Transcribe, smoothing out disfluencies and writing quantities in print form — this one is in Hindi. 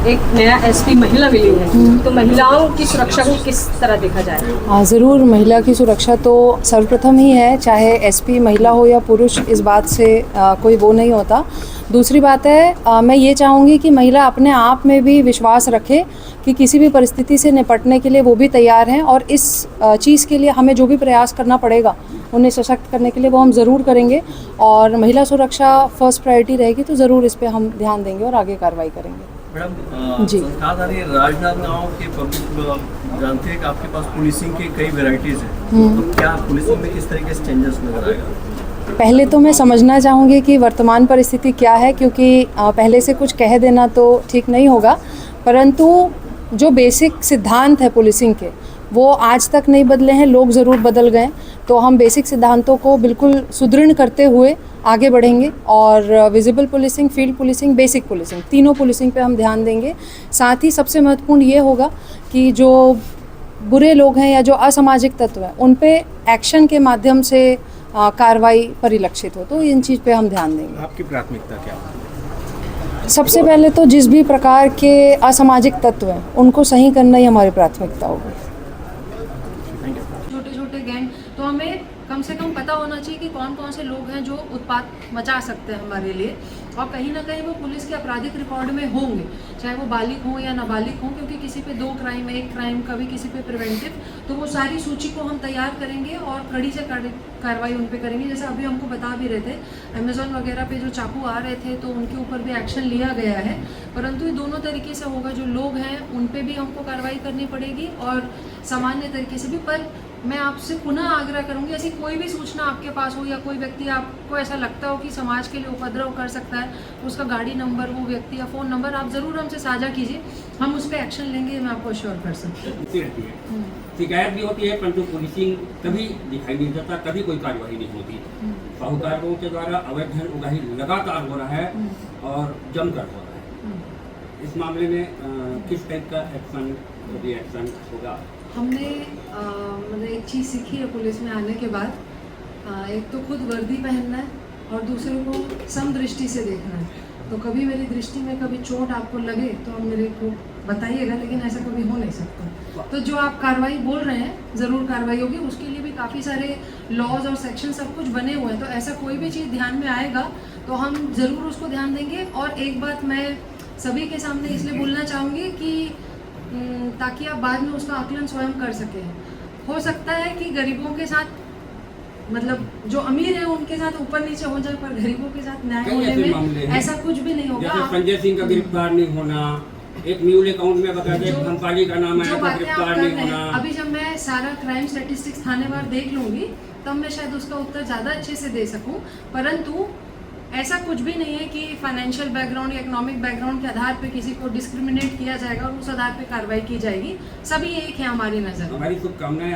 एक नया एसपी महिला मिली है, तो महिलाओं की सुरक्षा को किस तरह देखा जाए? ज़रूर, महिला की सुरक्षा तो सर्वप्रथम ही है, चाहे एसपी महिला हो या पुरुष, इस बात से कोई वो नहीं होता। दूसरी बात है, मैं ये चाहूँगी कि महिला अपने आप में भी विश्वास रखे कि किसी भी परिस्थिति से निपटने के लिए वो भी तैयार हैं, और इस चीज़ के लिए हमें जो भी प्रयास करना पड़ेगा उन्हें सशक्त करने के लिए वो हम ज़रूर करेंगे। और महिला सुरक्षा फर्स्ट प्रायोरिटी रहेगी, तो ज़रूर इस पे हम ध्यान देंगे और आगे कार्रवाई करेंगे। मैडम जी। संस्थाधारी राजनांदगांव के पब्लिक जानते हैं कि आपके पास पुलिसिंग के कई वेराइटीज़ हैं, तो क्या पुलिसिंग में किस तरीके से चेंजेस नजर आएगा? पहले तो मैं समझना चाहूँगी कि वर्तमान परिस्थिति क्या है, क्योंकि पहले से कुछ कह देना तो ठीक नहीं होगा, परंतु जो बेसिक सिद्धांत है पुलिसिंग के वो आज तक नहीं बदले हैं, लोग ज़रूर बदल गए। तो हम बेसिक सिद्धांतों को बिल्कुल सुदृढ़ करते हुए आगे बढ़ेंगे, और visible policing, field policing, basic policing, तीनों पुलिसिंग पे हम ध्यान देंगे। साथ ही सबसे महत्वपूर्ण ये होगा कि जो बुरे लोग हैं या जो असामाजिक तत्व हैं उन पे एक्शन के माध्यम से कार्रवाई परिलक्षित हो, तो इन चीज़ पे हम ध्यान देंगे। आपकी प्राथमिकता क्या है? सबसे पहले तो जिस भी प्रकार के असामाजिक तत्व हैं उनको सही करना ही हमारी प्राथमिकता होगी। छोटे छोटे गैंग, तो हमें कम से कम पता होना चाहिए कि कौन कौन से लोग हैं जो उत्पात मचा सकते हैं हमारे लिए, और कहीं ना कहीं वो पुलिस के आपराधिक रिकॉर्ड में होंगे, चाहे वो बालिग हों या नाबालिग हों, क्योंकि किसी पे 2 क्राइम, 1 क्राइम, कभी किसी पे प्रिवेंटिव, तो वो सारी सूची को हम तैयार करेंगे और कड़ी से कार्रवाई उन पे करेंगे। जैसे अभी हमको बता भी रहे थे, अमेज़ॉन वगैरह पे जो चाकू आ रहे थे तो उनके ऊपर भी एक्शन लिया गया है, परंतु ये दोनों तरीके से होगा। जो लोग हैं उन पे भी हमको कार्रवाई करनी पड़ेगी और सामान्य तरीके से भी। पर मैं आपसे पुनः आग्रह करूंगी, ऐसी कोई भी सूचना आपके पास हो या कोई व्यक्ति आपको ऐसा लगता हो कि समाज के लिए उपद्रव कर सकता है, उसका गाड़ी नंबर, वो व्यक्ति या फ़ोन नंबर आप ज़रूर हमसे साझा कीजिए, हम उस पर एक्शन लेंगे, मैं आपको अश्योर कर सकती हूँ। शिकायत भी होती है, परंतु पुलिसिंग कभी दिखाई नहीं देता, कभी कोई कार्रवाई नहीं होती। साहूकारों के द्वारा अवैध धन उगाही लगातार हो रहा है और जमकर हो रहा है। इस मामले में किस टाइप का एक्शन, रिएक्शन होगा? हमने मतलब एक चीज़ सीखी है पुलिस में आने के बाद, एक तो खुद वर्दी पहनना है और दूसरों को समदृष्टि से देखना है। तो कभी मेरी दृष्टि में कभी चोट आपको लगे तो आप मेरे को बताइएगा, लेकिन ऐसा कभी हो नहीं सकता। तो जो आप कार्रवाई बोल रहे हैं ज़रूर कार्रवाई होगी, उसके लिए भी काफ़ी सारे लॉज और सेक्शन सब कुछ बने हुए हैं, तो ऐसा कोई भी चीज़ ध्यान में आएगा तो हम ज़रूर उसको ध्यान देंगे। और एक बात मैं सभी के सामने इसलिए बोलना चाहूँगी कि ताकि आप बाद में उसका आकलन स्वयं कर सकें। हो सकता है कि गरीबों के साथ, मतलब जो अमीर है उनके साथ ऊपर नीचे हो जाए, पर गरीबों के साथ न्याय होने में ऐसा कुछ भी नहीं होगा। जैसे संजय सिंह का गिरफ्तार नहीं होना, एक म्यूल अकाउंट में बता दें धमपाली का नाम आया तो गिरफ्तार नहीं होना। अभी जब मैं सारा क्राइम स्टैटिस्टिक्स थानेवार देख लूंगी तब मैं शायद उसका उत्तर ज़्यादा अच्छे से दे सकूं, परंतु ऐसा कुछ भी नहीं है कि फाइनेंशियल बैकग्राउंड या इकोनॉमिक बैकग्राउंड के आधार पे किसी को डिस्क्रिमिनेट किया जाएगा और उस आधार पे कार्रवाई की जाएगी। सभी एक है हमारी नज़र। हमारी शुभकामनाएं।